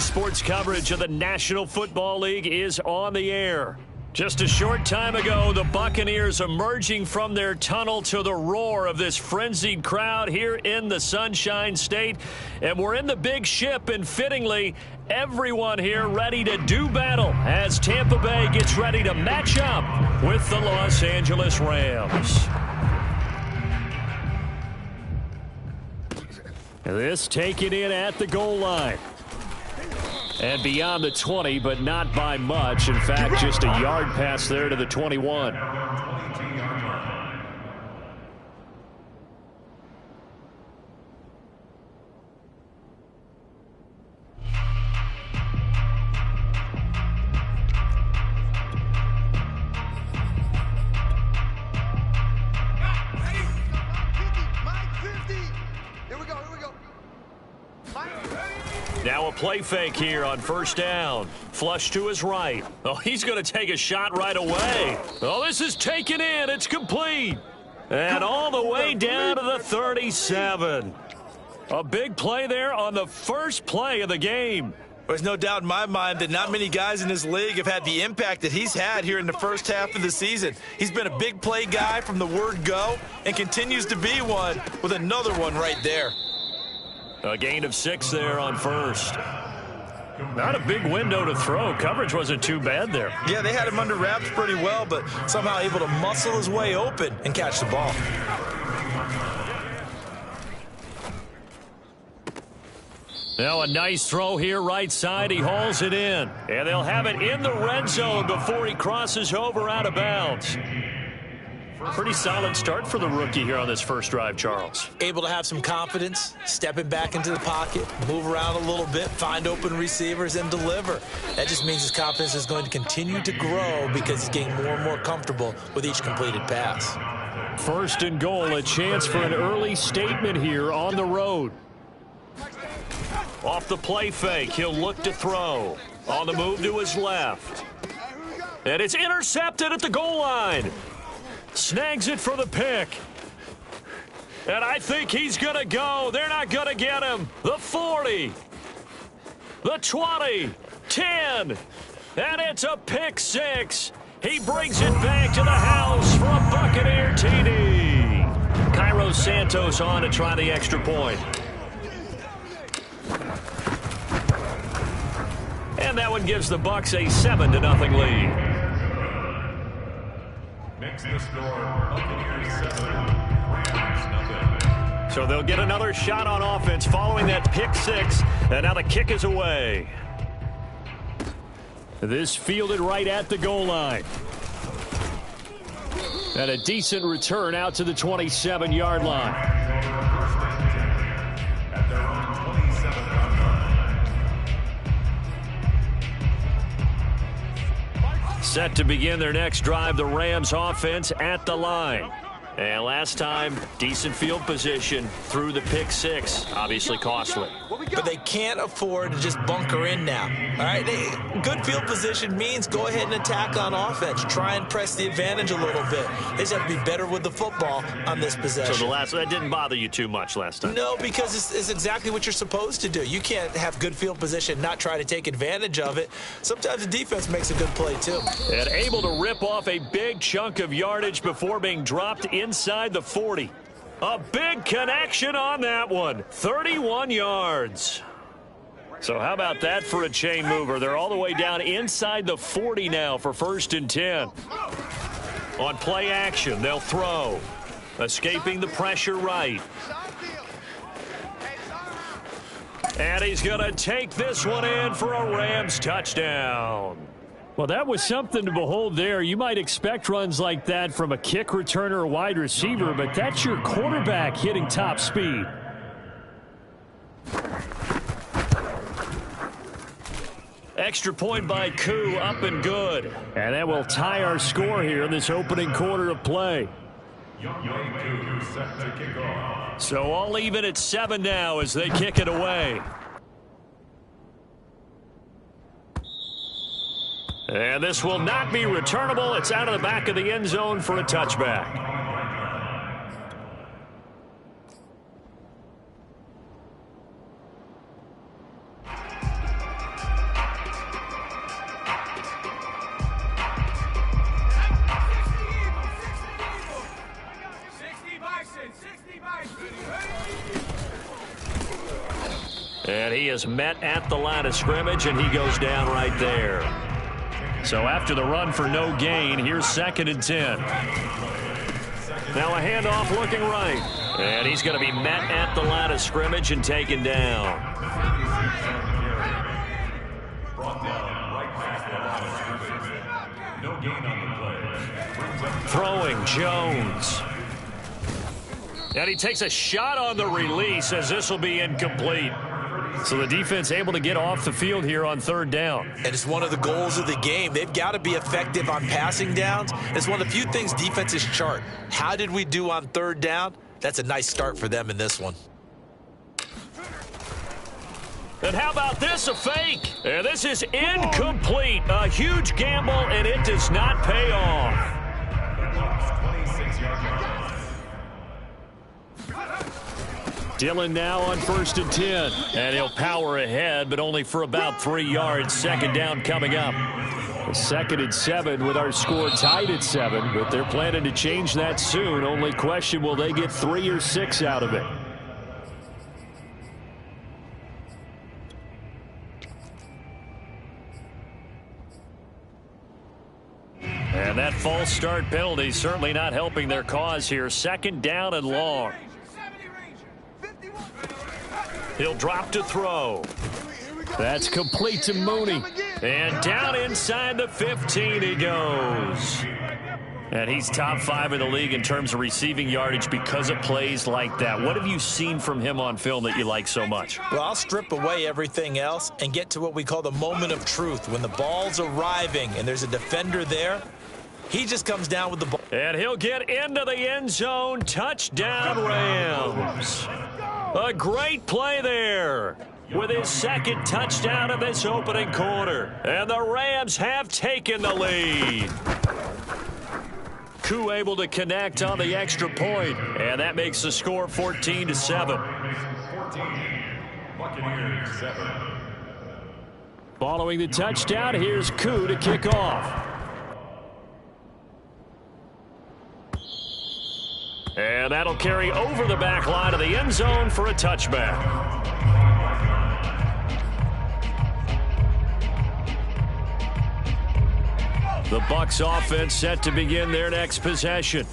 sports coverage of the National Football League is on the air. Just a short time ago, the Buccaneers emerging from their tunnel to the roar of this frenzied crowd here in the Sunshine State. And we're in the big ship, and fittingly, everyone here ready to do battle as Tampa Bay gets ready to match up with the Los Angeles Rams. This taken in at the goal line. And beyond the 20, but not by much. In fact, just a yard pass there to the 21. Now a play fake here on first down. Flush to his right. Oh, he's going to take a shot right away. Oh, this is taken in. It's complete. And all the way down to the 37. A big play there on the first play of the game. There's no doubt in my mind that not many guys in this league have had the impact that he's had here in the first half of the season. He's been a big play guy from the word go and continues to be one with another one right there. A gain of 6 there on first. Not a big window to throw. Coverage wasn't too bad there. Yeah, they had him under wraps pretty well, but somehow able to muscle his way open and catch the ball. Now a nice throw here right side. He hauls it in. And they'll have it in the red zone before he crosses over out of bounds. Pretty solid start for the rookie here on this first drive, Charles. Able to have some confidence, stepping back into the pocket, move around a little bit, find open receivers, and deliver. That just means his confidence is going to continue to grow because he's getting more and more comfortable with each completed pass. First and goal, a chance for an early statement here on the road. Off the play fake, he'll look to throw. On the move to his left. And it's intercepted at the goal line. Snags it for the pick. And I think he's going to go. They're not going to get him. The 40. The 20. 10. And it's a pick 6. He brings it back to the house for a Buccaneer TD. Cairo Santos on to try the extra point. And that one gives the Bucs a 7-0 lead. Next the score, Buccaneers 7, Rams 0. So they'll get another shot on offense following that pick 6, and now the kick is away. This fielded right at the goal line. And a decent return out to the 27-yard line. At their own 27-yard line. Set to begin their next drive, the Rams offense at the line. And last time, decent field position through the pick 6. Obviously costly. But they can't afford to just bunker in now. All right, good field position means go ahead and attack on offense. Try and press the advantage a little bit. They just have to be better with the football on this possession. So that didn't bother you too much last time? No, because it's exactly what you're supposed to do. You can't have good field position, not try to take advantage of it. Sometimes the defense makes a good play too. And able to rip off a big chunk of yardage before being dropped inside the 40. A big connection on that one. 31 yards. So how about that for a chain mover? They're all the way down inside the 40 now for 1st and 10. On play action, they'll throw. Escaping the pressure right. And he's going to take this one in for a Rams touchdown. Well, that was something to behold there. You might expect runs like that from a kick returner or wide receiver, but that's your quarterback hitting top speed. Extra point by Koo, up and good. And that will tie our score here in this opening quarter of play. So all even at 7 now as they kick it away. And this will not be returnable. It's out of the back of the end zone for a touchback. And he is met at the line of scrimmage, and he goes down right there. So after the run for no gain, here's 2nd and 10. Now a handoff looking right. And he's going to be met at the line of scrimmage and taken down. No gain on the play. Throwing Jones. And he takes a shot on the release as this will be incomplete. So the defense able to get off the field here on 3rd down. And it's one of the goals of the game. They've got to be effective on passing downs. It's one of the few things defenses chart. How did we do on 3rd down? That's a nice start for them in this one. And how about this, a fake? And this is incomplete. A huge gamble, and it does not pay off. 26-yard line. Dillon now on 1st and 10. And he'll power ahead, but only for about 3 yards. 2nd down coming up. 2nd and 7 with our score tied at 7, but they're planning to change that soon. Only question, will they get 3 or 6 out of it? And that false start penalty certainly not helping their cause here. 2nd down and long. He'll drop to throw. That's complete to Mooney. And down inside the 15 he goes. And he's top 5 in the league in terms of receiving yardage because of plays like that. What have you seen from him on film that you like so much? Well, I'll strip away everything else and get to what we call the moment of truth. When the ball's arriving and there's a defender there, he just comes down with the ball. And he'll get into the end zone. Touchdown, Rams. A great play there with his 2nd touchdown of this opening quarter. And the Rams have taken the lead. Koo able to connect on the extra point, and that makes the score 14-7. 14, Buccaneers 7. Following the touchdown, here's Koo to kick off. And that'll carry over the back line of the end zone for a touchback. The Bucs offense set to begin their next possession.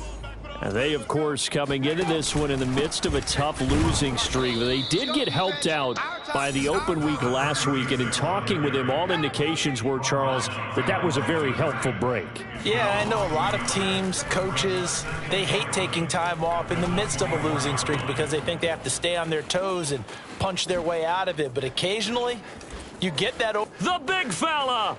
And they, of course, coming into this one in the midst of a tough losing streak. They did get helped out by the open week last week, and in talking with him, all indications were, Charles, that was a very helpful break. Yeah, I know a lot of teams, coaches, they hate taking time off in the midst of a losing streak because they think they have to stay on their toes and punch their way out of it. But occasionally, you get that. The big fella!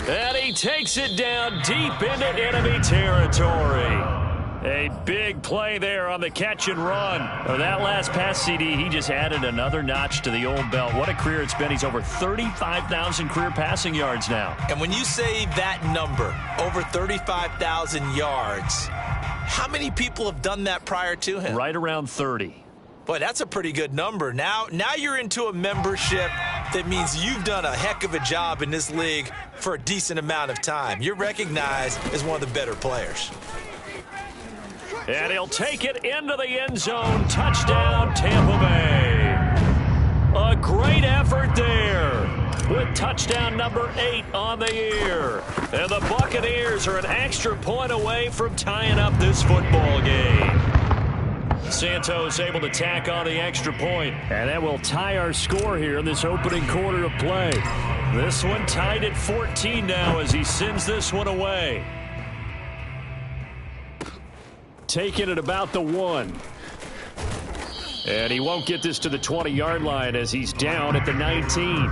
And he takes it down deep into enemy territory. A big play there on the catch and run. That last pass CD, he just added another notch to the old belt. What a career it's been. He's over 35,000 career passing yards now. And when you say that number, over 35,000 yards, how many people have done that prior to him? Right around 30. Boy, that's a pretty good number. Now you're into a membership that means you've done a heck of a job in this league for a decent amount of time. You're recognized as one of the better players. And he'll take it into the end zone. Touchdown, Tampa Bay. A great effort there with touchdown number 8 on the year. And the Buccaneers are an extra point away from tying up this football game. Santos able to tack on the extra point, and that will tie our score here in this opening quarter of play. This one tied at 14 now as he sends this one away. Taking it about the 1. And he won't get this to the 20-yard line as he's down at the 19.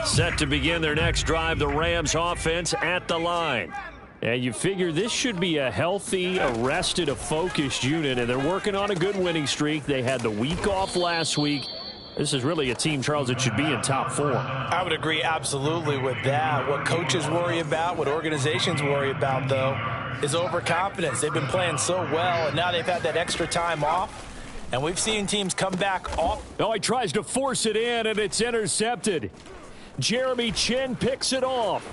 Set to begin their next drive, the Rams offense at the line. And you figure this should be a healthy, arrested, a focused unit, and they're working on a good winning streak. They had the week off last week. This is really a team, Charles, that should be in top 4. I would agree absolutely with that. What coaches worry about, what organizations worry about, though, is overconfidence. They've been playing so well, and now they've had that extra time off, and we've seen teams come back off. Oh, he tries to force it in, and it's intercepted. Jeremy Chin picks it off.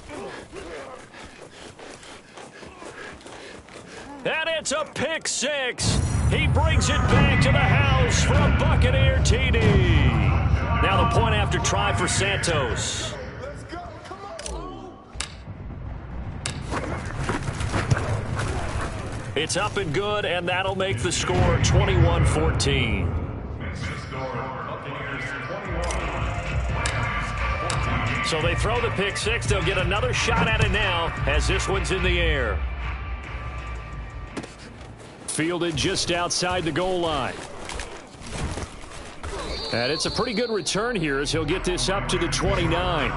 And it's a pick 6. He brings it back to the house for a Buccaneer TD. Now the point after try for Santos. It's up and good, and that'll make the score 21-14. So they throw the pick six. They'll get another shot at it now as this one's in the air. Fielded just outside the goal line. And it's a pretty good return here as he'll get this up to the 29.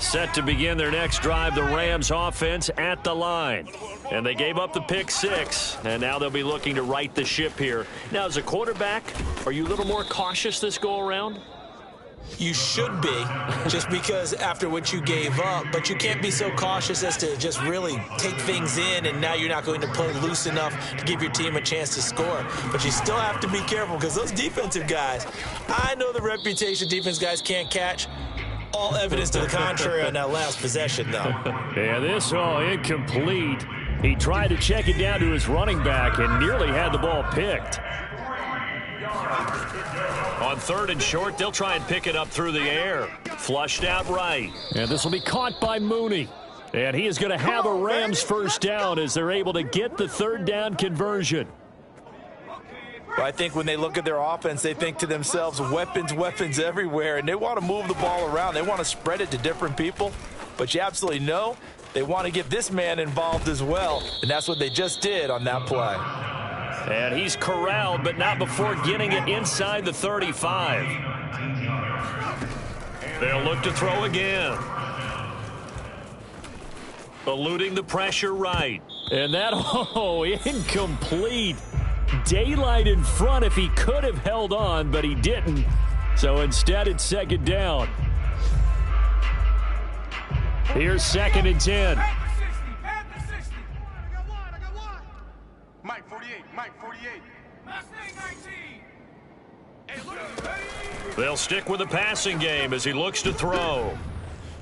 Set to begin their next drive, the Rams offense at the line. And they gave up the pick six, and now they'll be looking to right the ship here. Now, as a quarterback, are you a little more cautious this go-around? You should be, just because after what you gave up, but you can't be so cautious as to just really take things in, and now you're not going to play loose enough to give your team a chance to score. But you still have to be careful because those defensive guys, I know the reputation defense guys can't catch. All evidence to the contrary on that last possession, though. Yeah, this all incomplete. He tried to check it down to his running back and nearly had the ball picked. On third and short, they'll try and pick it up through the air. Flushed out right. And this will be caught by Mooney. And he is going to have a Rams first down as they're able to get the third down conversion. Well, I think when they look at their offense, they think to themselves, weapons, weapons everywhere, and they want to move the ball around. They want to spread it to different people, but you absolutely know they want to get this man involved as well, and that's what they just did on that play. And he's corralled, but not before getting it inside the 35. They'll look to throw again. Eluding the pressure right. And that, incomplete. Daylight in front if he could have held on, but he didn't. So instead, it's second down. Here's second and 10. Mike 48, Mike 48. They'll stick with the passing game as he looks to throw.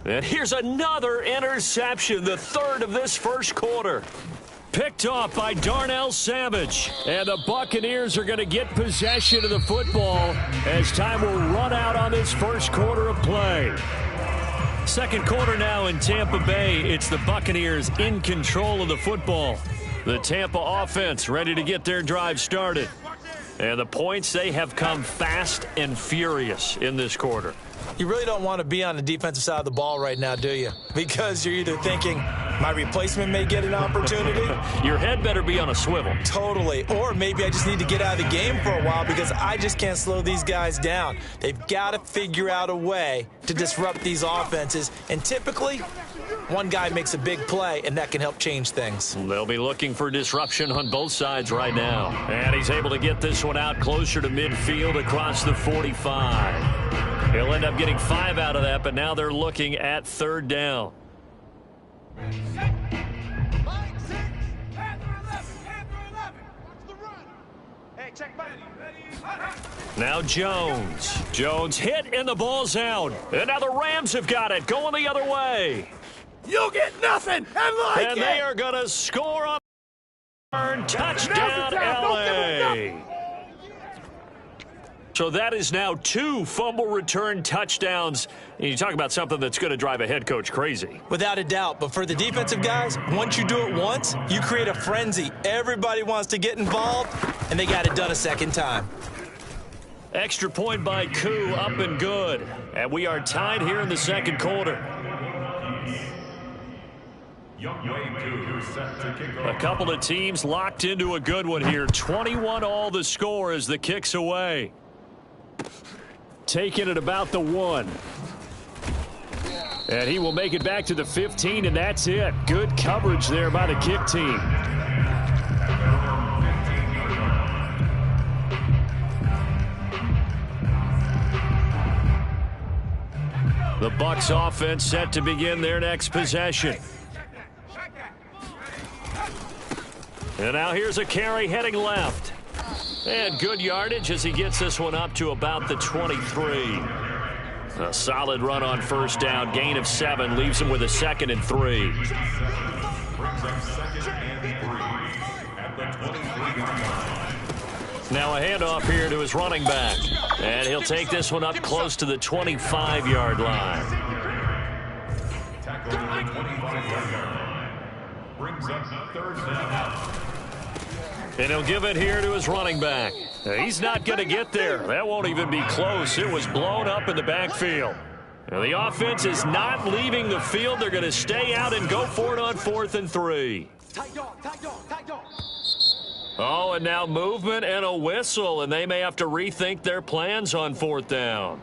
And here's another interception, the third of this first quarter. Picked off by Darnell Savage. And the Buccaneers are going to get possession of the football as time will run out on this first quarter of play. Second quarter now in Tampa Bay. It's the Buccaneers in control of the football. The Tampa offense ready to get their drive started. And the points, they have come fast and furious in this quarter. You really don't want to be on the defensive side of the ball right now, do you? Because you're either thinking, my replacement may get an opportunity. Your head better be on a swivel. Totally. Or maybe I just need to get out of the game for a while because I just can't slow these guys down. They've got to figure out a way to disrupt these offenses. And typically, one guy makes a big play, and that can help change things. They'll be looking for disruption on both sides right now. And he's able to get this one out closer to midfield across the 45. He'll end up getting 5 out of that, but now they're looking at third down. Now Jones. Jones hit and the ball's out. And now the Rams have got it, going the other way. You'll get nothing And they are going to score on touchdown, LA. So that is now 2 fumble return touchdowns. And you talk about something that's going to drive a head coach crazy. Without a doubt. But for the defensive guys, once you do it once, you create a frenzy. Everybody wants to get involved, and they got it done a second time. Extra point by Koo, up and good. And we are tied here in the second quarter. A couple of teams locked into a good one here. 21-all the score as the kick's away. Taking it about the 1. And he will make it back to the 15, and that's it. Good coverage there by the kick team. The Bucs offense set to begin their next possession. And now here's a carry heading left. And good yardage as he gets this one up to about the 23. A solid run on first down, gain of 7, leaves him with a 2nd and 3. Brings up 2nd and 3 at the 23-yard line. Now a handoff here to his running back. And he'll take this one up close to the 25-yard line. Tackle at the 25-yard line. Brings up 3rd down. And he'll give it here to his running back. He's not going to get there. That won't even be close. It was blown up in the backfield. And the offense is not leaving the field. They're going to stay out and go for it on 4th and 3. Oh, and now movement and a whistle, and they may have to rethink their plans on 4th down.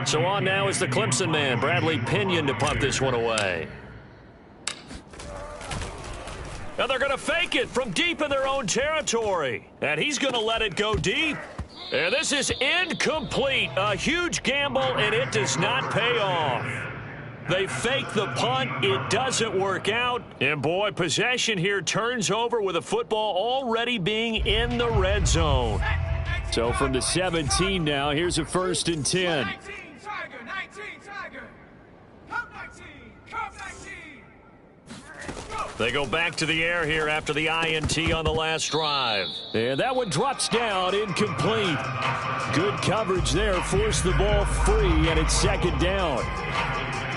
So on now is the Clemson man, Bradley Pinion, to punt this one away. And they're going to fake it from deep in their own territory. And he's going to let it go deep. And this is incomplete. A huge gamble, and it does not pay off. They fake the punt. It doesn't work out. And, boy, possession here turns over with a football already being in the red zone. So from the 17 now, here's a 1st and 10. They go back to the air here after the INT on the last drive. And that one drops down, incomplete. Good coverage there, forced the ball free, and it's 2nd down.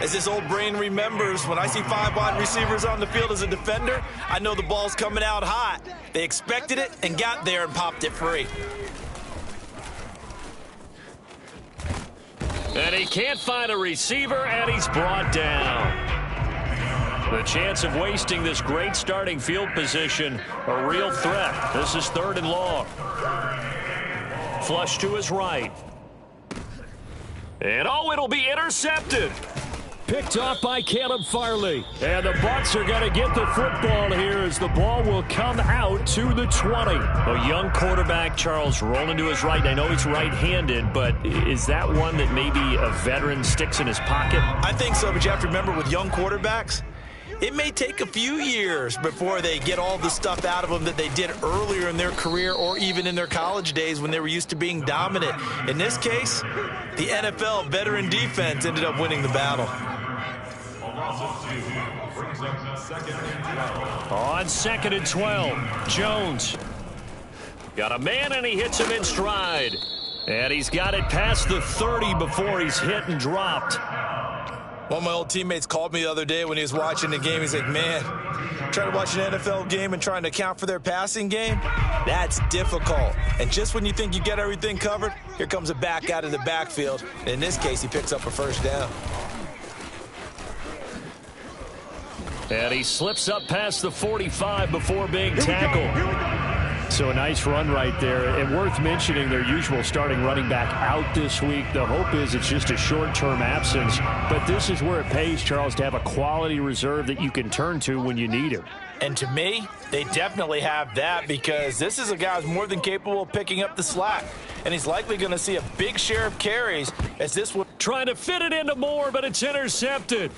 As this old brain remembers, when I see 5 wide receivers on the field as a defender, I know the ball's coming out hot. They expected it and got there and popped it free. And he can't find a receiver, and he's brought down. The chance of wasting this great starting field position, a real threat. This is 3rd and long. Flush to his right. And, oh, it'll be intercepted. Picked off by Caleb Farley. And the Bucs are going to get the football here as the ball will come out to the 20. A young quarterback, Charles, rolling to his right. I know he's right-handed, but is that one that maybe a veteran sticks in his pocket? I think so, but you have to remember with young quarterbacks, it may take a few years before they get all the stuff out of them that they did earlier in their career or even in their college days when they were used to being dominant. In this case, the NFL veteran defense ended up winning the battle. On 2nd and 12, Jones. Got a man, and he hits him in stride. And he's got it past the 30 before he's hit and dropped. One of my old teammates called me the other day when he was watching the game. He's like, man, trying to watch an NFL game and trying to account for their passing game, that's difficult. And just when you think you get everything covered, here comes a back out of the backfield. And in this case, he picks up a 1st down. And he slips up past the 45 before being tackled. So a nice run right there. And worth mentioning, their usual starting running back out this week. The hope is it's just a short-term absence. But this is where it pays, Charles, to have a quality reserve that you can turn to when you need him. And to me, they definitely have that because this is a guy who's more than capable of picking up the slack. And he's likely going to see a big share of carries as this one. Trying to fit it into Moore, but it's intercepted.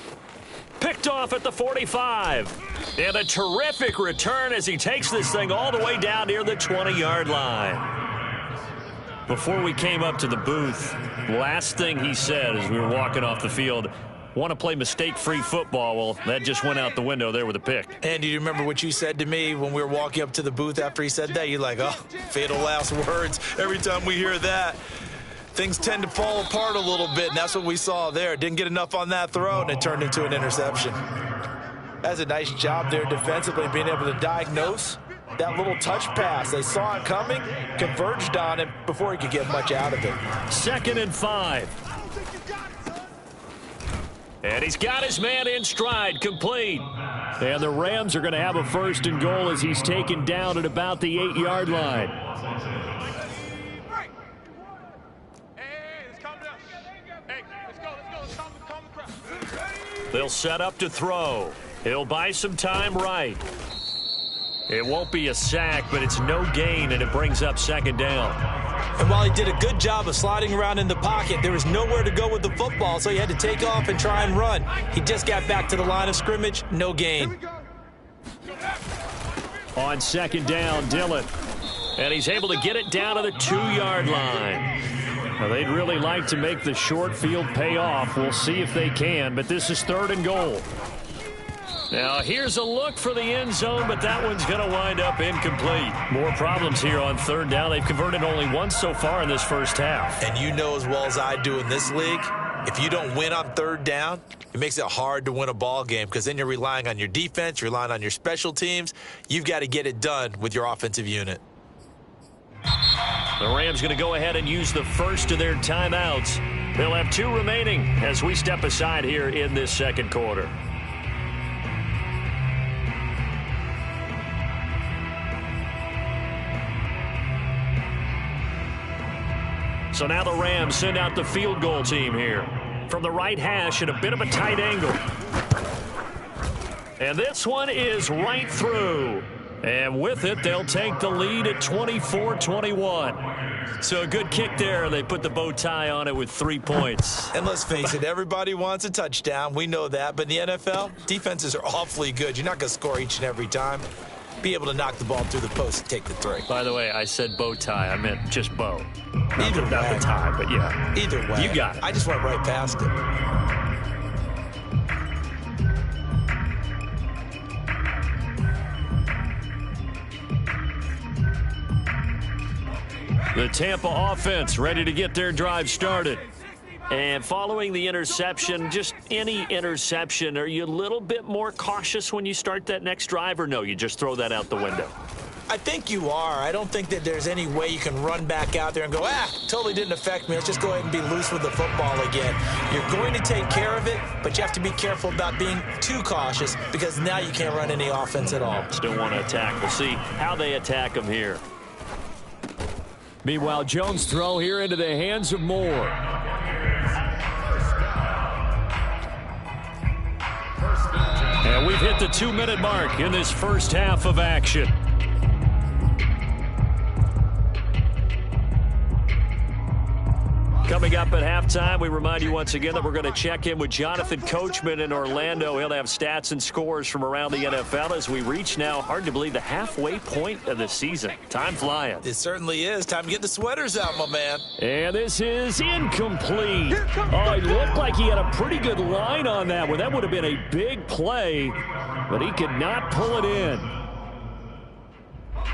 Picked off at the 45. And a terrific return as he takes this thing all the way down near the 20-yard line. Before we came up to the booth, last thing he said as we were walking off the field, want to play mistake-free football. Well, that just went out the window there with a pick. And do you remember what you said to me when we were walking up to the booth after he said that? You're like, oh, fatal last words. Every time we hear that, things tend to fall apart a little bit, and that's what we saw there. Didn't get enough on that throw, and it turned into an interception. That's a nice job there defensively, being able to diagnose that little touch pass. They saw it coming, converged on it before he could get much out of it. 2nd and 5. And he's got his man in stride, complete. And the Rams are going to have a 1st and goal as he's taken down at about the 8-yard line. They'll set up to throw. He'll buy some time right. It won't be a sack, but it's no gain, and it brings up 2nd down. And while he did a good job of sliding around in the pocket, there was nowhere to go with the football, so he had to take off and try and run. He just got back to the line of scrimmage, no gain. On 2nd down, Dillon. And he's able to get it down to the 2-yard line. Now, they'd really like to make the short field pay off. We'll see if they can, but this is 3rd and goal. Now, here's a look for the end zone, but that one's going to wind up incomplete. More problems here on 3rd down. They've converted only once so far in this first half. And you know as well as I do in this league, if you don't win on 3rd down, it makes it hard to win a ball game because then you're relying on your defense, you're relying on your special teams. You've got to get it done with your offensive unit. The Rams going to go ahead and use the first of their timeouts. They'll have 2 remaining as we step aside here in this second quarter. So now the Rams send out the field goal team here. From the right hash at a bit of a tight angle. And this one is right through. And with it, they'll take the lead at 24-21. So a good kick there. They put the bow tie on it with 3 points. And let's face it, everybody wants a touchdown. We know that. But in the NFL, defenses are awfully good. You're not going to score each and every time. Be able to knock the ball through the post and take the 3. By the way, I said bow tie. I meant just bow. Either way. Not the tie, but yeah. Either way. You got it. I just went right past it. The Tampa offense ready to get their drive started. And following the interception, just any interception, are you a little bit more cautious when you start that next drive, or no, you just throw that out the window? I think you are. I don't think that there's any way you can run back out there and go, totally didn't affect me. Let's just go ahead and be loose with the football again. You're going to take care of it, but you have to be careful about being too cautious because now you can't run any offense at all. Still want to attack. We'll see how they attack them here. Meanwhile, Jones' throw here into the hands of Moore. And we've hit the 2-minute mark in this first half of action. Coming up at halftime, we remind you once again that we're going to check in with Jonathan Coachman in Orlando. He'll have stats and scores from around the NFL as we reach now, hard to believe, the halfway point of the season. Time flying. It certainly is. Time to get the sweaters out, my man. And this is incomplete. Oh, it looked like he had a pretty good line on that one. That would have been a big play, but he could not pull it in.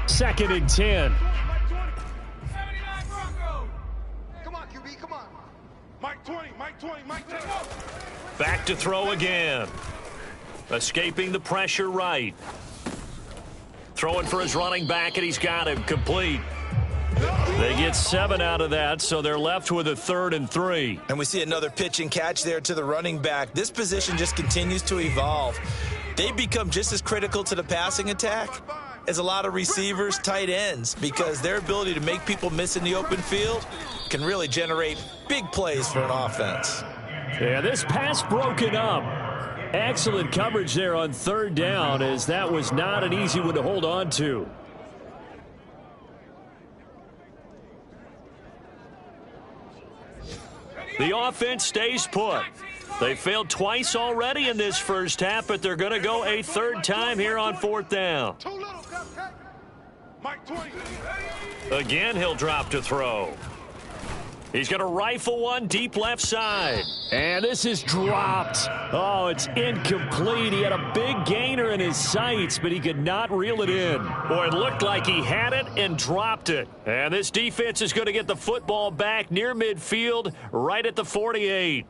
2nd and 10. Mike 20. Back to throw again. Escaping the pressure right. Throwing for his running back, and he's got him complete. They get 7 out of that, so they're left with a 3rd and 3. And we see another pitch and catch there to the running back. This position just continues to evolve. They become just as critical to the passing attack as a lot of receivers, tight ends, because their ability to make people miss in the open field can really generate big plays for an offense. Yeah, this pass broken up. Excellent coverage there on 3rd down, as that was not an easy one to hold on to. The offense stays put. They failed twice already in this first half, but they're going to go a 3rd time here on 4th down. Again, he'll drop to throw. He's going to rifle one deep left side. And this is dropped. Oh, it's incomplete. He had a big gainer in his sights, but he could not reel it in. Boy, it looked like he had it and dropped it. And this defense is going to get the football back near midfield, right at the 48.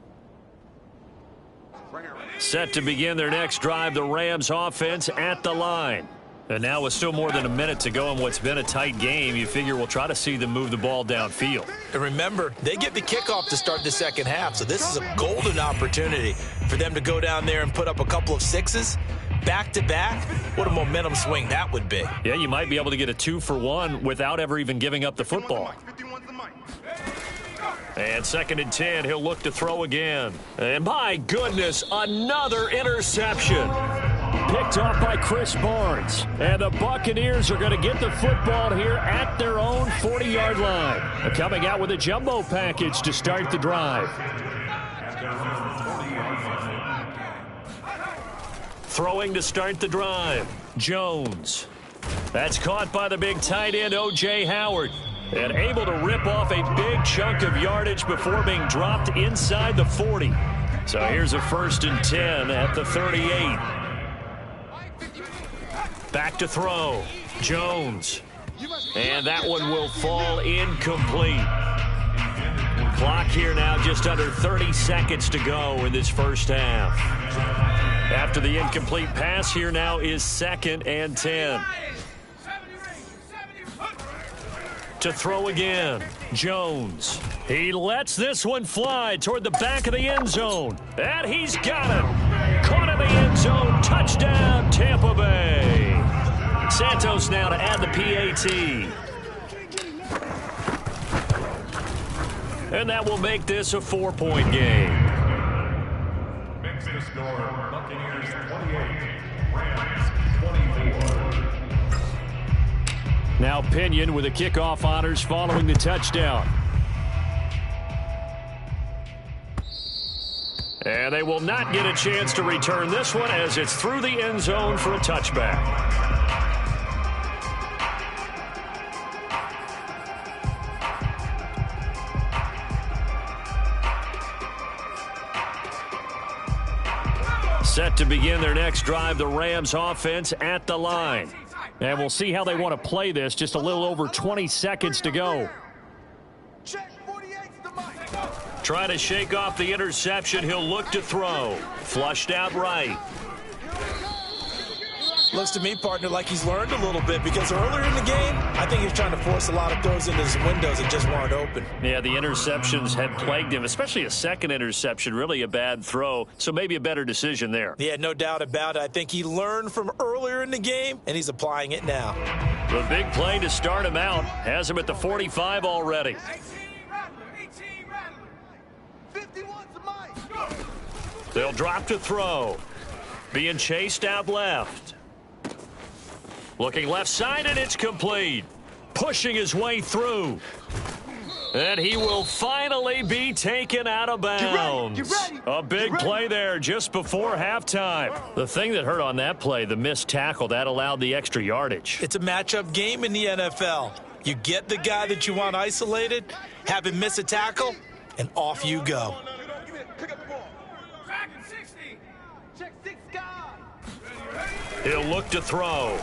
Set to begin their next drive, the Rams offense at the line. And now with still more than a minute to go in what's been a tight game, you figure we'll try to see them move the ball downfield. And remember, they get the kickoff to start the second half, so this is a golden opportunity for them to go down there and put up a couple of 6s. Back-to-back, what a momentum swing that would be. Yeah, you might be able to get a 2-for-1 without ever even giving up the football. And 2nd and 10, he'll look to throw again. And my goodness, another interception. Picked off by Chris Barnes. And the Buccaneers are going to get the football here at their own 40-yard line. Coming out with a jumbo package to start the drive. Throwing to start the drive, Jones. That's caught by the big tight end, O.J. Howard, and able to rip off a big chunk of yardage before being dropped inside the 40. So here's a 1st and 10 at the 38. Back to throw. Jones. And that one will fall incomplete. Clock here now just under 30 seconds to go in this first half. After the incomplete pass, here now is 2nd and 10. To throw again, Jones. He lets this one fly toward the back of the end zone. And he's got it. Caught in the end zone. Touchdown, Tampa Bay. Santos now to add the PAT. And that will make this a 4-point game. Makes the score Buccaneers 28, Rams 24. Now Pinion with the kickoff honors following the touchdown. And they will not get a chance to return this one as it's through the end zone for a touchback. Set to begin their next drive, the Rams offense at the line. And we'll see how they want to play this. Just a little over 20 seconds to go. Trying to shake off the interception. He'll look to throw. Flushed out right. Looks to me, partner, like he's learned a little bit because earlier in the game, I think he was trying to force a lot of throws into his windows that just weren't open. Yeah, the interceptions had plagued him, especially a second interception, really a bad throw, so maybe a better decision there. Yeah, no doubt about it. I think he learned from earlier in the game, and he's applying it now. The big play to start him out has him at the 45 already. They'll drop to throw. Being chased out left. Looking left side, and it's complete. Pushing his way through. And he will finally be taken out of bounds. Get ready. A big play there just before halftime. The thing that hurt on that play, the missed tackle, that allowed the extra yardage. It's a matchup game in the NFL. You get the guy that you want isolated, have him miss a tackle, and off you go. He'll look to throw.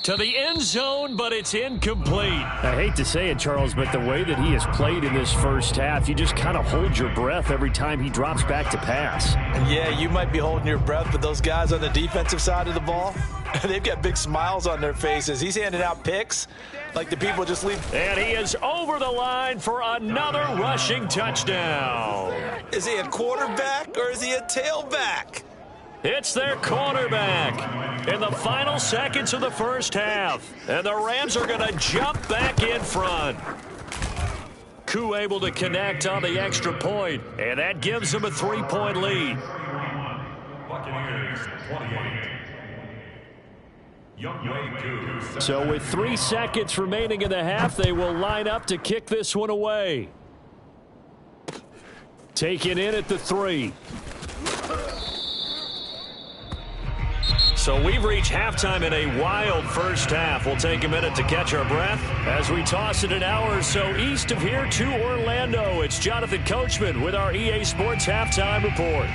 To the end zone, but it's incomplete. I hate to say it, Charles, but the way that he has played in this first half, you just kind of hold your breath every time he drops back to pass. Yeah, you might be holding your breath, but those guys on the defensive side of the ball, they've got big smiles on their faces. He's handing out picks like the people just leave. And he is over the line for another rushing touchdown. Is he a quarterback or is he a tailback? It's their cornerback in the final seconds of the first half. And the Rams are going to jump back in front. Koo able to connect on the extra point, and that gives them a 3-point lead. Buccaneers 28. So with 3 seconds remaining in the half, they will line up to kick this one away. Taken in at the 3. So we've reached halftime in a wild first half. We'll take a minute to catch our breath as we toss it an hour or so east of here to Orlando. It's Jonathan Coachman with our EA Sports Halftime Report.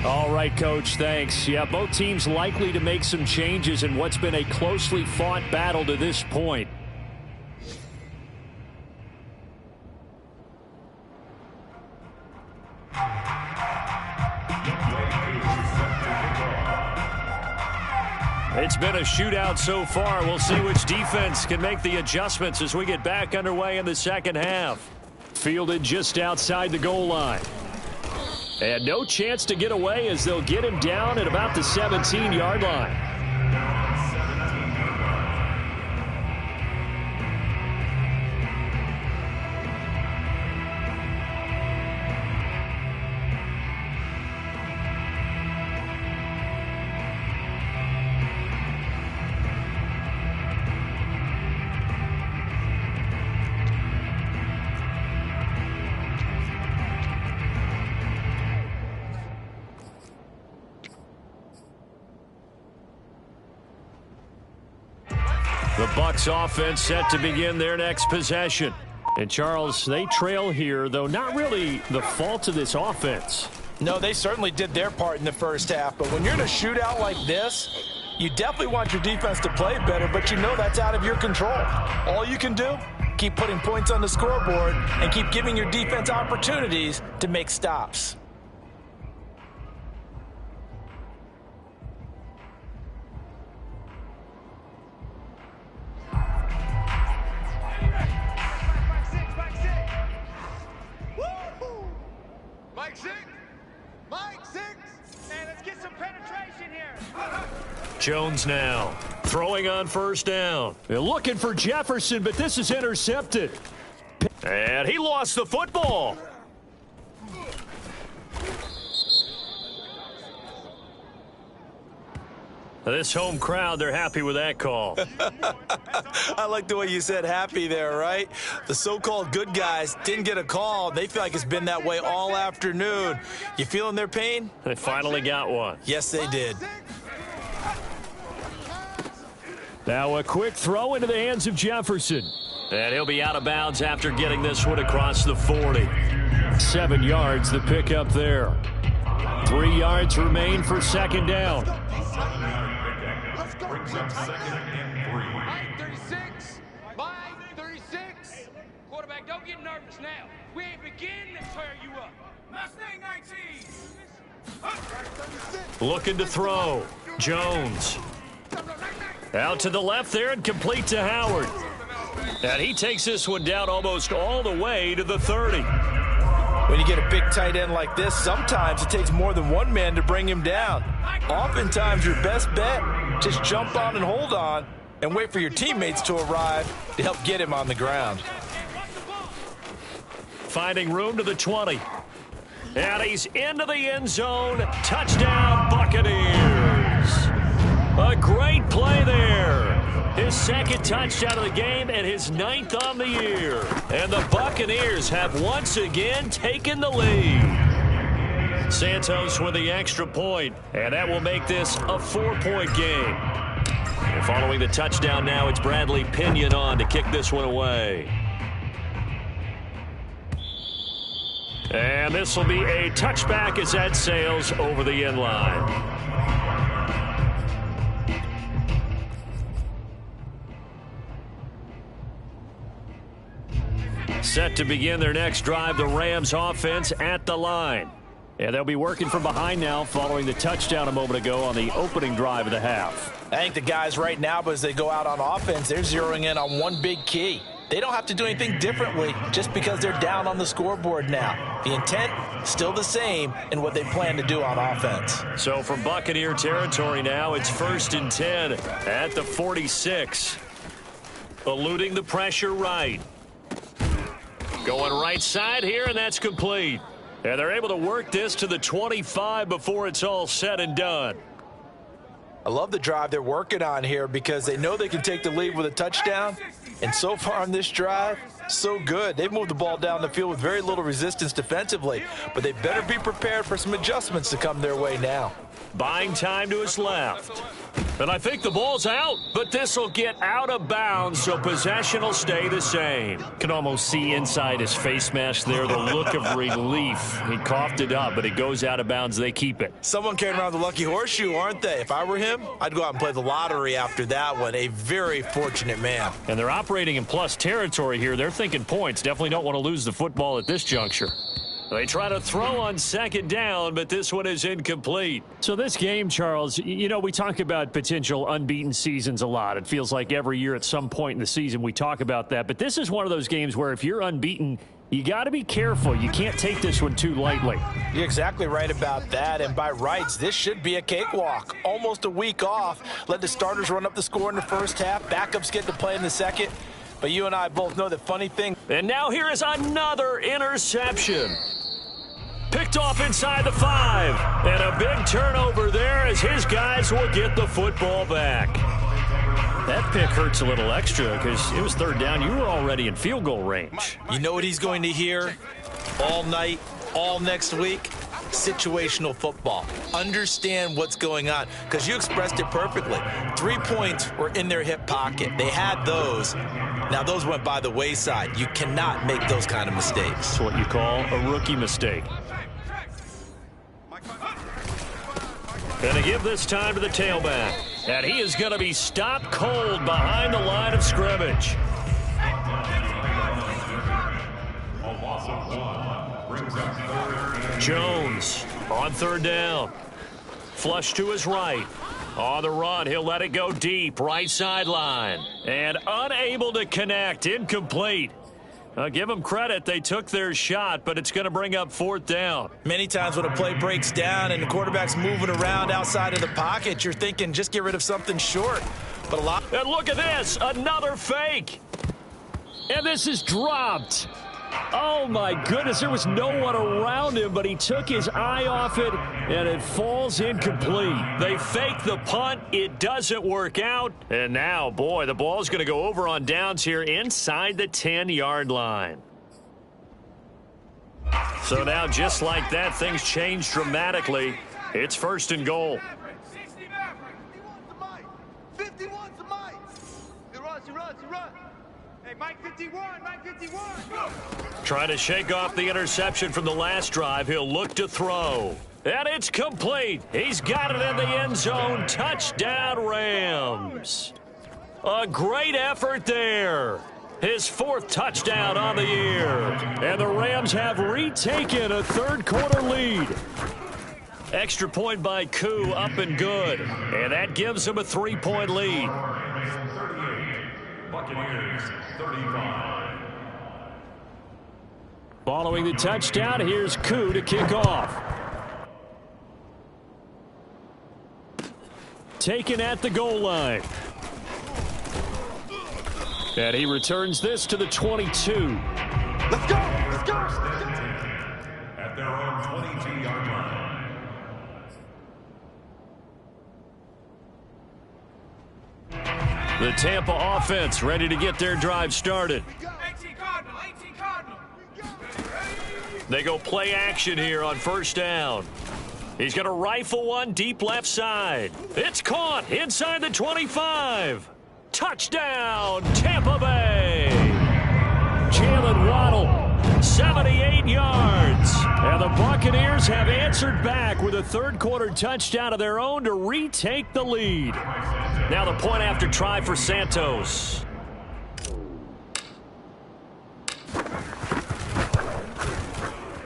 All right, Coach, thanks. Yeah, both teams likely to make some changes in what's been a closely fought battle to this point. It's been a shootout so far. We'll see which defense can make the adjustments as we get back underway in the second half. Fielded just outside the goal line. And no chance to get away as they'll get him down at about the 17-yard line. The Bucs offense set to begin their next possession. And, Charles, they trail here, though not really the fault of this offense. No, they certainly did their part in the first half. But when you're in a shootout like this, you definitely want your defense to play better, but you know that's out of your control. All you can do, keep putting points on the scoreboard and keep giving your defense opportunities to make stops. Jones now throwing on first down. They're looking for Jefferson, but this is intercepted. And he lost the football. This home crowd, they're happy with that call. I like the way you said happy there, right? The so-called good guys didn't get a call. They feel like it's been that way all afternoon. You feeling their pain? They finally got one. Yes, they did. Now a quick throw into the hands of Jefferson. And he'll be out of bounds after getting this one across the 40. 7 yards, the pickup there. 3 yards remain for second down. Brings up second and 3. Mike 36. Mike 36. Quarterback, don't get nervous now. We ain't beginning to tear you up. Mustang 19. Looking to throw. Jones. Out to the left there and complete to Howard. And he takes this one down almost all the way to the 30. When you get a big tight end like this, sometimes it takes more than one man to bring him down. Oftentimes, your best bet, just jump on and hold on and wait for your teammates to arrive to help get him on the ground. Finding room to the 20. And he's into the end zone. Touchdown, Buccaneers. A great play there. His second touchdown of the game and his 9th on the year. And the Buccaneers have once again taken the lead. Santos with the extra point, and that will make this a 4-point game. And following the touchdown now, it's Bradley Pinion on to kick this one away. And this will be a touchback as that sails over the end line. Set to begin their next drive, the Rams offense at the line. And they'll be working from behind now following the touchdown a moment ago on the opening drive of the half. I think the guys right now, but as they go out on offense, they're zeroing in on one big key. They don't have to do anything differently just because they're down on the scoreboard now. The intent, still the same in what they plan to do on offense. So from Buccaneer territory now, it's 1st and 10 at the 46. Eluding the pressure right. Going right side here, and that's complete. And they're able to work this to the 25 before it's all said and done. I love the drive they're working on here because they know they can take the lead with a touchdown. And so far on this drive, so good. They've moved the ball down the field with very little resistance defensively. But they better be prepared for some adjustments to come their way now. Buying time to his left. And I think the ball's out, but this will get out of bounds, so possession will stay the same. Can almost see inside his face mask there the look of relief. He coughed it up, but it goes out of bounds. They keep it. Someone carrying around the lucky horseshoe, aren't they? If I were him, I'd go out and play the lottery after that one. A very fortunate man. And they're operating in plus territory here. They're thinking points. Definitely don't want to lose the football at this juncture. They try to throw on second down, but this one is incomplete. So this game, Charles, you know, we talk about potential unbeaten seasons a lot. It feels like every year at some point in the season we talk about that. But this is one of those games where if you're unbeaten, you got to be careful. You can't take this one too lightly. You're exactly right about that. And by rights, this should be a cakewalk. Almost a week off. Let the starters run up the score in the first half. Backups get to play in the second. But you and I both know the funny thing. And now here is another interception. Picked off inside the 5. And a big turnover there as his guys will get the football back. That pick hurts a little extra because it was third down. You were already in field goal range. You know what he's going to hear all night, all next week? situational football. Understand what's going on, because you expressed it perfectly. 3 points were in their hip pocket. They had those. Now, those went by the wayside. You cannot make those kind of mistakes. It's what you call a rookie mistake. Going to give this time to the tailback. And he is going to be stopped cold behind the line of scrimmage. Jones on third down. Flush to his right. On the run, he'll let it go deep, right sideline. And unable to connect, incomplete. Give them credit, they took their shot, but it's going to bring up fourth down. Many times when a play breaks down and the quarterback's moving around outside of the pocket, you're thinking just get rid of something short. But a lot. And look at this, another fake. And this is dropped. Oh, my goodness, there was no one around him, but he took his eye off it, and it falls incomplete. They fake the punt. It doesn't work out. And now, boy, the ball's going to go over on downs here inside the 10-yard line. So now, just like that, things change dramatically. It's first and goal. 51's the mic. He runs. Hey, Mike 51, Mike 51. Go. Trying to shake off the interception from the last drive. He'll look to throw. And it's complete. He's got it in the end zone. Touchdown, Rams. A great effort there. His fourth touchdown on the year. And the Rams have retaken a third-quarter lead. Extra point by Koo, up and good. And that gives him a 3-point lead. Buccaneers 35. Following the touchdown, here's Koo to kick off. Taken at the goal line. And he returns this to the 22. Let's go. At their own 22-yard line. The Tampa offense ready to get their drive started. 18 Cardinal. They go play action here on first down. He's going to rifle one deep left side. It's caught inside the 25. Touchdown, Tampa Bay. Jalen Waddle, 78 yards. And the Buccaneers have answered back with a third-quarter touchdown of their own to retake the lead. Now the point after try for Santos.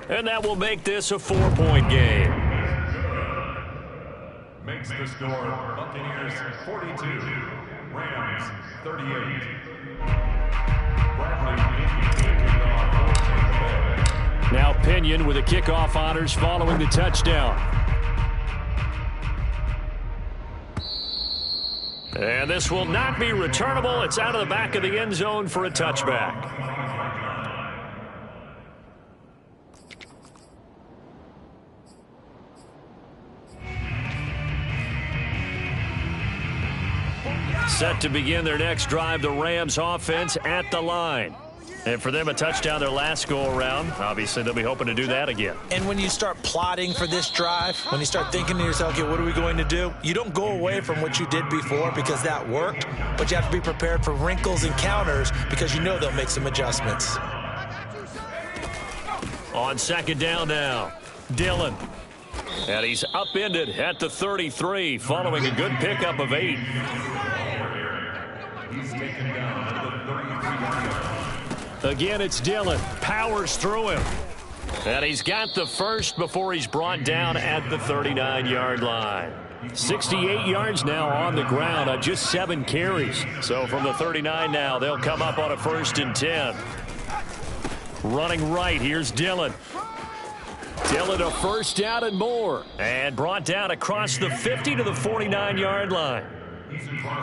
And that will make this a 4-point game. Makes the score Buccaneers 42, Rams 38. Now Pinion with the kickoff honors following the touchdown. And this will not be returnable. It's out of the back of the end zone for a touchback. Set to begin their next drive, the Rams offense at the line. And for them, a touchdown their last go-around. Obviously, they'll be hoping to do that again. And when you start plotting for this drive, when you start thinking to yourself, okay, what are we going to do? You don't go away from what you did before because that worked, but you have to be prepared for wrinkles and counters because you know they'll make some adjustments. On second down now, Dillon. And he's upended at the 33 following a good pickup of 8. He's taken down to the 33-yard line. Again, it's Dillon. Powers through him. And he's got the first before he's brought down at the 39-yard line. 68 yards now on the ground on just 7 carries. So from the 39 now, they'll come up on a 1st and 10. Running right, here's Dillon. Dillon a first down and more. And brought down across the 50 to the 49-yard line.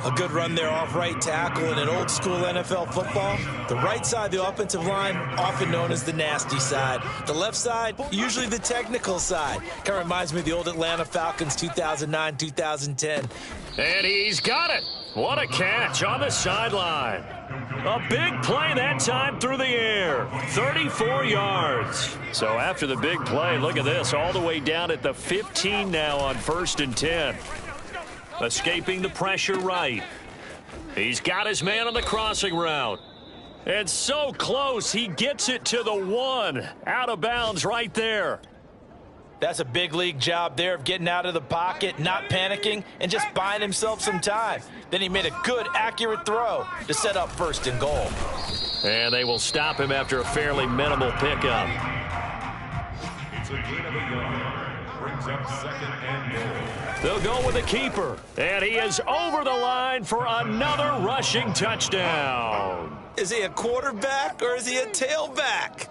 A good run there off right tackle in an old school NFL football. The right side, the offensive line, often known as the nasty side. The left side, usually the technical side. Kind of reminds me of the old Atlanta Falcons 2009, 2010. And he's got it. What a catch on the sideline. A big play that time through the air. 34 yards. So after the big play, look at this. All the way down at the 15 now on 1st and 10. Escaping the pressure right. He's got his man on the crossing route. And so close, he gets it to the 1. Out of bounds right there. That's a big league job there of getting out of the pocket, not panicking, and just buying himself some time. Then he made a good, accurate throw to set up 1st and goal. And they will stop him after a fairly minimal pickup. It's a gain of a yard. Brings up 2nd and goal. They'll go with the keeper. And he is over the line for another rushing touchdown. Is he a quarterback or is he a tailback?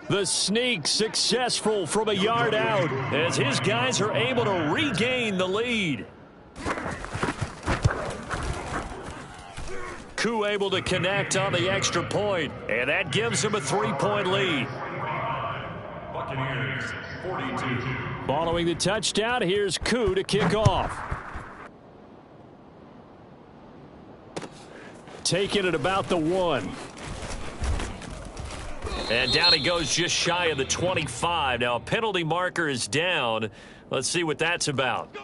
The sneak successful from a yard out as his guys are able to regain the lead. Koo able to connect on the extra point, and that gives him a 3-point lead. Buccaneers, 42. Following the touchdown, here's Koo to kick off. Taking it about the 1. And down he goes just shy of the 25. Now a penalty marker is down. Let's see what that's about.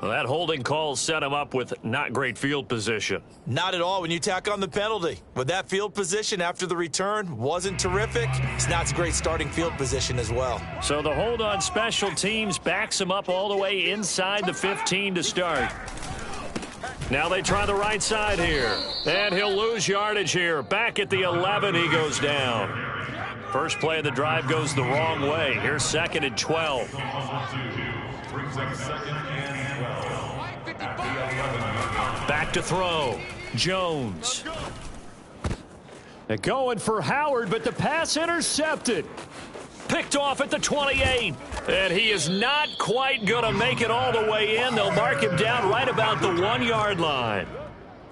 Well, that holding call set him up with not great field position. Not at all when you tack on the penalty. But that field position after the return wasn't terrific. It's not a great starting field position as well. So the hold on special teams backs him up all the way inside the 15 to start. Now they try the right side here. And he'll lose yardage here. Back at the 11, he goes down. First play of the drive goes the wrong way. Here's 2nd and 12. Brings up 2nd and 12. Back to throw. Jones. They're going for Howard, but the pass intercepted. Picked off at the 28. And he is not quite going to make it all the way in. They'll mark him down right about the 1-yard line.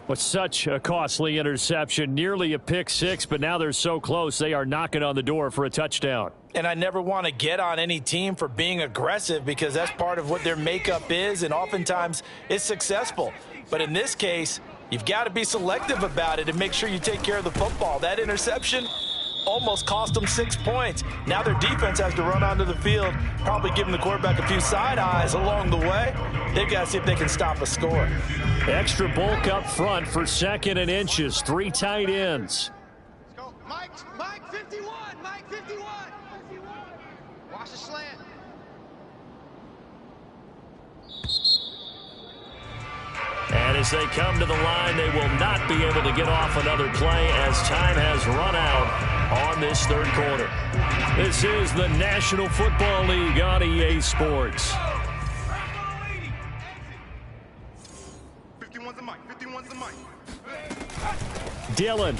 With such a costly interception, nearly a pick 6, but now they're so close they are knocking on the door for a touchdown. And I never want to get on any team for being aggressive because that's part of what their makeup is, and oftentimes it's successful. But in this case, you've got to be selective about it and make sure you take care of the football. That interception almost cost them 6 points. Now their defense has to run onto the field, probably giving the quarterback a few side eyes along the way. They've got to see if they can stop a score. Extra bulk up front for 2nd and inches. 3 tight ends. Let's go. Mike 51. Mike 51. Watch the slant. And as they come to the line, they will not be able to get off another play as time has run out on this 3rd quarter. This is the National Football League on EA Sports. 51's the mic. 51's the mic. Dillon.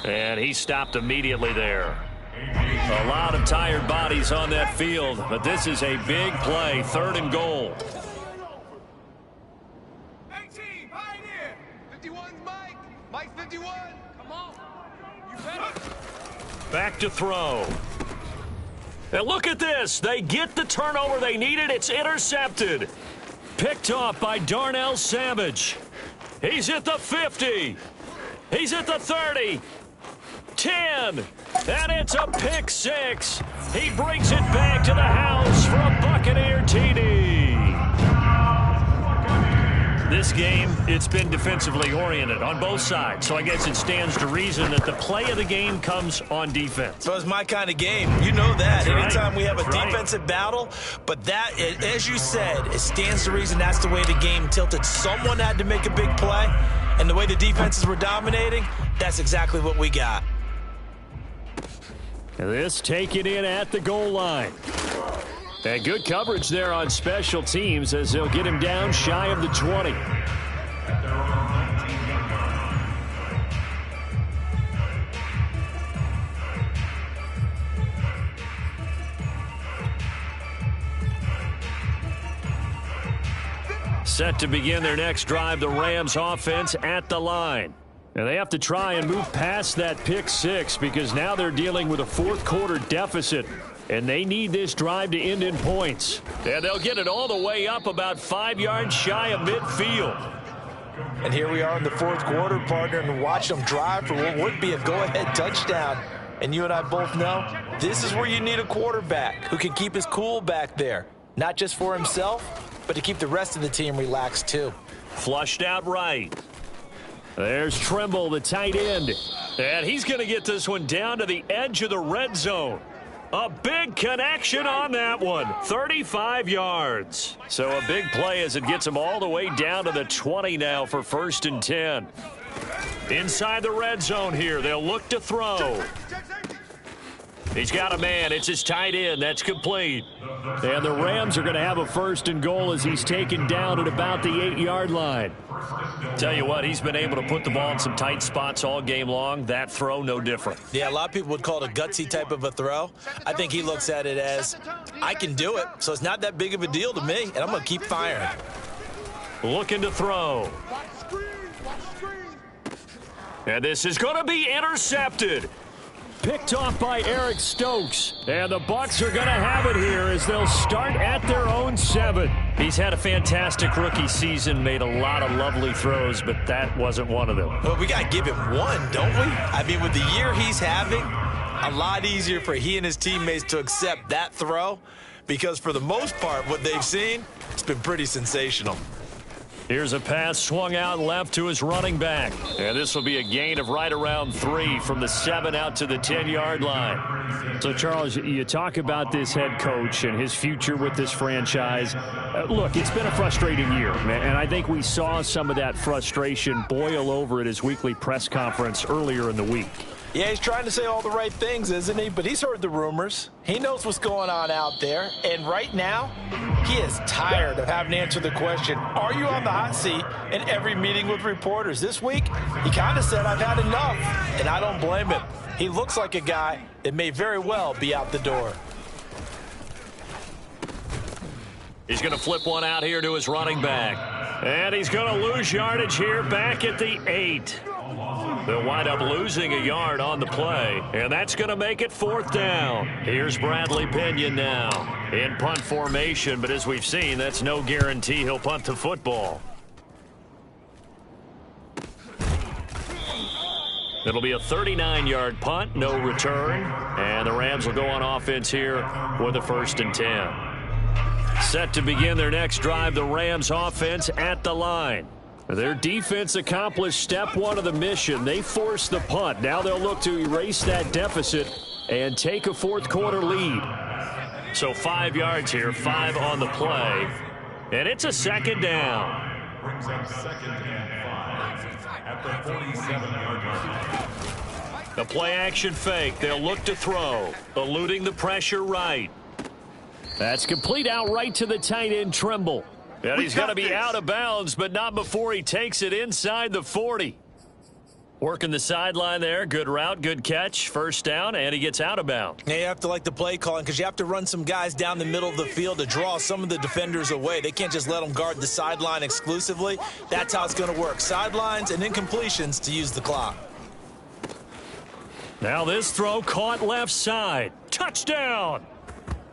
And he stopped immediately there. A lot of tired bodies on that field, but this is a big play. 3rd and goal. 51's Mike. Mike 51. Come on. You better. Back to throw. And look at this. They get the turnover they needed. It's intercepted. Picked off by Darnell Savage. He's at the 50. He's at the 30. 10. And it's a pick 6. He brings it back to the house for a Buccaneer TD. This game, it's been defensively oriented on both sides, so I guess it stands to reason that the play of the game comes on defense. So it's my kind of game. You know that. That's Anytime right. we have a That's right. defensive battle, but that, as you said, it stands to reason that's the way the game tilted. Someone had to make a big play, and the way the defenses were dominating, that's exactly what we got. This taken in at the goal line. And good coverage there on special teams as they'll get him down shy of the 20. Set to begin their next drive, the Rams offense at the line. And they have to try and move past that pick 6 because now they're dealing with a 4th quarter deficit. And they need this drive to end in points. And they'll get it all the way up about 5 yards shy of midfield. And here we are in the fourth quarter, partner, and watch them drive for what would be a go-ahead touchdown. And you and I both know this is where you need a quarterback who can keep his cool back there, not just for himself, but to keep the rest of the team relaxed too. Flushed out right. There's Trimble, the tight end. And he's going to get this one down to the edge of the red zone. A big connection on that one. 35 yards. So a big play as it gets him all the way down to the 20 now for 1st and 10. Inside the red zone here. They'll look to throw. He's got a man. It's his tight end. That's complete. And the Rams are going to have a 1st and goal as he's taken down at about the 8-yard line. Tell you what, he's been able to put the ball in some tight spots all game long. That throw, no different. Yeah, a lot of people would call it a gutsy type of a throw. I think he looks at it as, I can do it, so it's not that big of a deal to me, and I'm going to keep firing. Looking to throw. And this is going to be intercepted. Picked off by Eric Stokes. And the Bucs are going to have it here as they'll start at their own 7. He's had a fantastic rookie season, made a lot of lovely throws, but that wasn't one of them. Well, we got to give him one, don't we? I mean, with the year he's having, a lot easier for he and his teammates to accept that throw because for the most part, what they've seen, it's been pretty sensational. Here's a pass swung out left to his running back. And this will be a gain of right around 3 from the 7 out to the 10-yard line. So, Charles, you talk about this head coach and his future with this franchise. Look, it's been a frustrating year, man, and I think we saw some of that frustration boil over at his weekly press conference earlier in the week. Yeah, he's trying to say all the right things, isn't he? But he's heard the rumors. He knows what's going on out there. And right now, he is tired of having to answer the question, are you on the hot seat in every meeting with reporters? This week, he kind of said, I've had enough. And I don't blame him. He looks like a guy that may very well be out the door. He's going to flip one out here to his running back. And he's going to lose yardage here back at the 8. They'll wind up losing a yard on the play, and that's going to make it 4th down. Here's Bradley Pinion now in punt formation, but as we've seen, that's no guarantee he'll punt the football. It'll be a 39-yard punt, no return, and the Rams will go on offense here with a 1st and 10. Set to begin their next drive, the Rams offense at the line. Their defense accomplished step 1 of the mission. They forced the punt. Now they'll look to erase that deficit and take a 4th quarter lead. So 5 yards here, 5 on the play. And it's a 2nd down. Brings up 2nd and 5 at the 47-yard line. The play action fake. They'll look to throw, eluding the pressure right. That's complete out right to the tight end, Trimble. And he's going to be out of bounds, but not before he takes it inside the 40. Working the sideline there. Good route, good catch. 1st down, and he gets out of bounds. Yeah, you have to like the play calling because you have to run some guys down the middle of the field to draw some of the defenders away. They can't just let them guard the sideline exclusively. That's how it's going to work. Sidelines and incompletions to use the clock. Now this throw caught left side. Touchdown!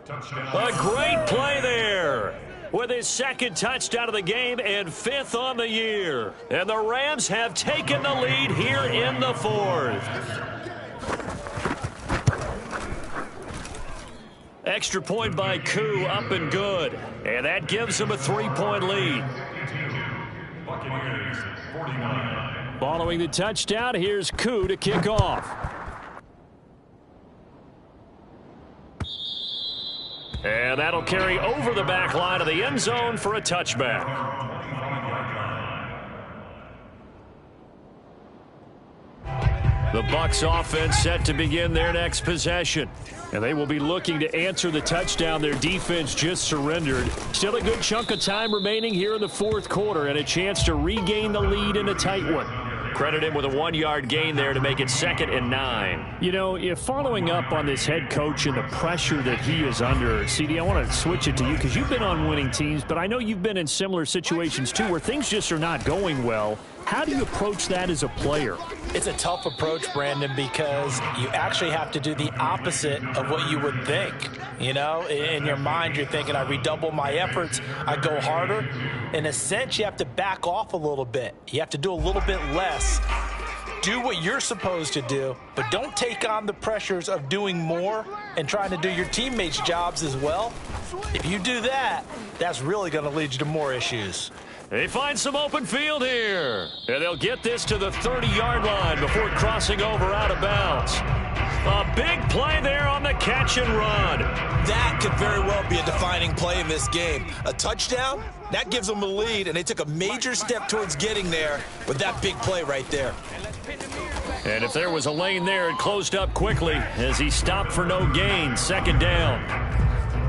A great play there. With his 2nd touchdown of the game and 5th on the year. And the Rams have taken the lead here in the 4th. Extra point by Koo, up and good. And that gives them a 3-point lead. Buccaneers, 49. Following the touchdown, here's Koo to kick off. And that'll carry over the back line of the end zone for a touchback. The Bucs offense set to begin their next possession. And they will be looking to answer the touchdown their defense just surrendered. Still a good chunk of time remaining here in the 4th quarter and a chance to regain the lead in a tight one. Credit him with a 1-yard gain there to make it 2nd and 9. You know, if following up on this head coach and the pressure that he is under, CD, I want to switch it to you because you've been on winning teams, but I know you've been in similar situations too where things just are not going well. How do you approach that as a player? It's a tough approach, Brandon, because you actually have to do the opposite of what you would think. You know, in your mind, you're thinking, I redouble my efforts, I go harder. In a sense, you have to back off a little bit. You have to do a little bit less. Do what you're supposed to do, but don't take on the pressures of doing more and trying to do your teammates' jobs as well. If you do that, that's really going to lead you to more issues. They find some open field here. And they'll get this to the 30-yard line before crossing over out of bounds. A big play there on the catch and run. That could very well be a defining play in this game. A touchdown, that gives them a lead, and they took a major step towards getting there with that big play right there. And if there was a lane there, it closed up quickly as he stopped for no gain. Second down.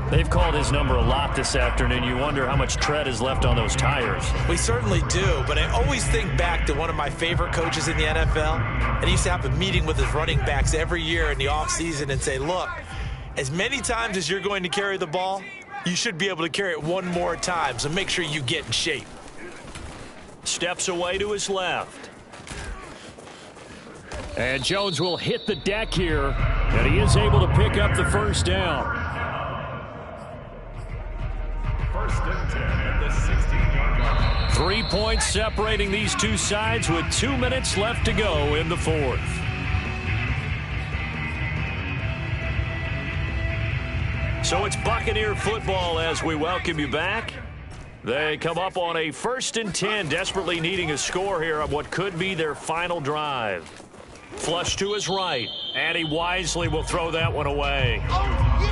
They've called his number a lot this afternoon. You wonder how much tread is left on those tires. We certainly do, but I always think back to one of my favorite coaches in the NFL, and he used to have a meeting with his running backs every year in the offseason and say, look, as many times as you're going to carry the ball, you should be able to carry it one more time, so make sure you get in shape. Steps away to his left. And Jones will hit the deck here, and he is able to pick up the first down. First and 10 at the 16-yard line. 3 points separating these two sides with 2 minutes left to go in the fourth. So it's Buccaneer football as we welcome you back. They come up on a 1st and 10, desperately needing a score here on what could be their final drive. Flush to his right, and he wisely will throw that one away.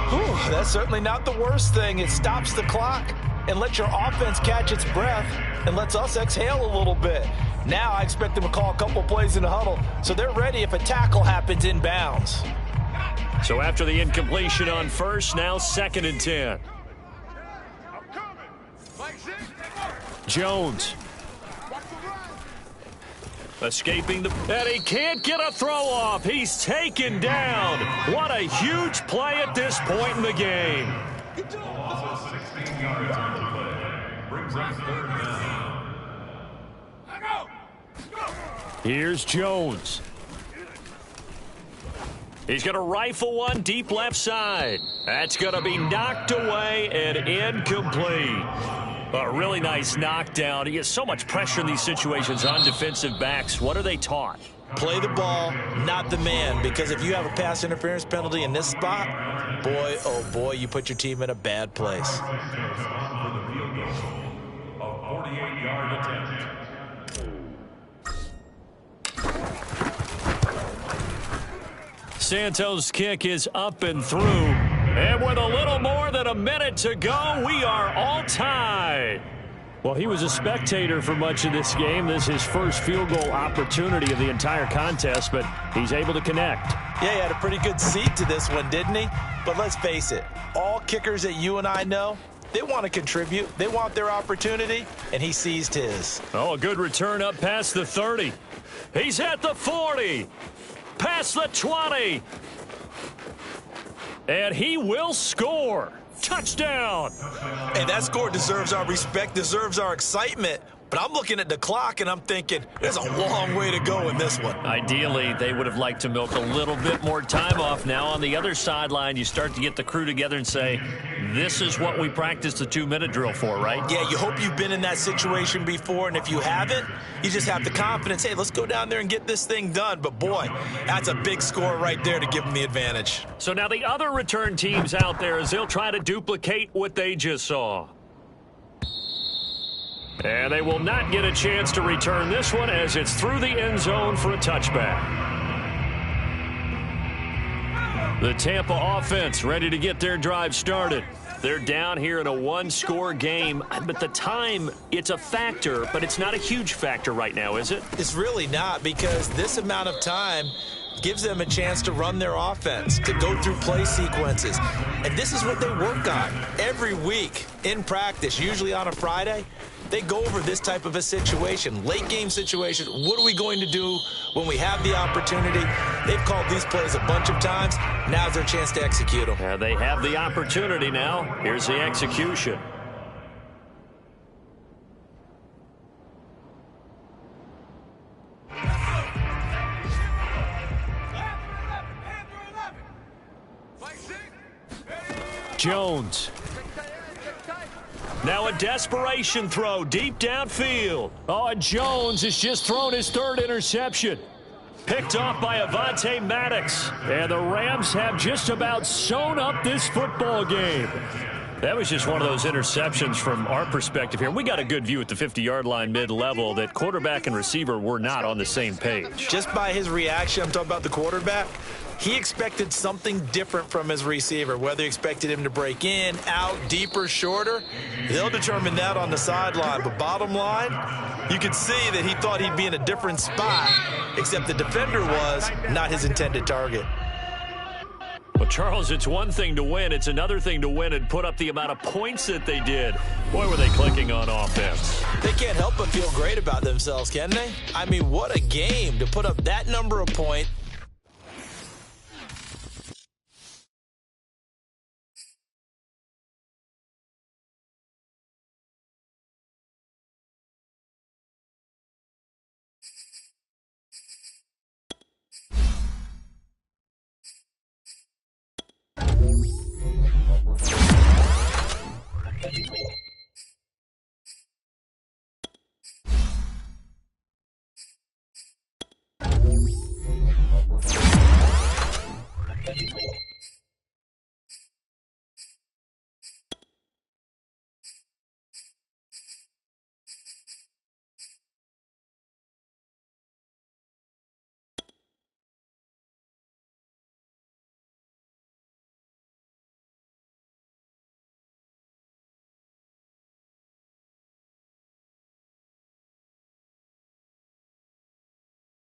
Whew, that's certainly not the worst thing. It stops the clock and lets your offense catch its breath and lets us exhale a little bit. Now I expect them to call a couple plays in the huddle, so they're ready if a tackle happens in bounds. So after the incompletion on first, now 2nd and 10. Jones. Escaping the... And he can't get a throw off. He's taken down. What a huge play at this point in the game. Also 16 yards on the play. Brings up 3rd down. Here's Jones. He's going to rifle one deep left side. That's going to be knocked away and incomplete. A really nice knockdown. He gets so much pressure in these situations on defensive backs. What are they taught? Play the ball, not the man, because if you have a pass interference penalty in this spot, boy, oh boy, you put your team in a bad place. For the field goal, a 48-yard attempt. Santos' kick is up and through. And with a little more than a minute to go, we are all tied. Well, he was a spectator for much of this game. This is his first field goal opportunity of the entire contest, but he's able to connect. Yeah, he had a pretty good seat to this one, didn't he? But let's face it, all kickers that you and I know, they want to contribute. They want their opportunity, and he seized his. Oh, a good return up past the 30. He's at the 40. Past the 20. And he will score. Touchdown. And that score deserves our respect, deserves our excitement. But I'm looking at the clock, and I'm thinking, there's a long way to go in this one. Ideally, they would have liked to milk a little bit more time off. Now on the other sideline, you start to get the crew together and say, this is what we practiced the 2-minute drill for, right? Yeah, you hope you've been in that situation before, and if you haven't, you just have the confidence, hey, let's go down there and get this thing done. But, boy, that's a big score right there to give them the advantage. So now the other return teams out there as they'll try to duplicate what they just saw. And they will not get a chance to return this one as it's through the end zone for a touchback. The Tampa offense ready to get their drive started. They're down here in a one-score game, but the time, it's a factor, but it's not a huge factor right now, is it? It's really not, because this amount of time gives them a chance to run their offense, to go through play sequences. And this is what they work on every week in practice, usually on a Friday. They go over this type of a situation, late game situation. What are we going to do when we have the opportunity? They've called these plays a bunch of times. Now's their chance to execute them. They have the opportunity now. Here's the execution. Jones. Now a desperation throw deep downfield. Oh, and Jones has just thrown his third interception. Picked off by Avonte Maddox. And the Rams have just about sewn up this football game. That was just one of those interceptions from our perspective here. We got a good view at the 50-yard line mid-level that quarterback and receiver were not on the same page. Just by his reaction, I'm talking about the quarterback, he expected something different from his receiver. Whether he expected him to break in, out, deeper, shorter, they'll determine that on the sideline. But bottom line, you could see that he thought he'd be in a different spot, except the defender was not his intended target. Well, Charles, it's one thing to win. It's another thing to win and put up the amount of points that they did. Boy, were they clicking on offense. They can't help but feel great about themselves, can they? I mean, what a game to put up that number of points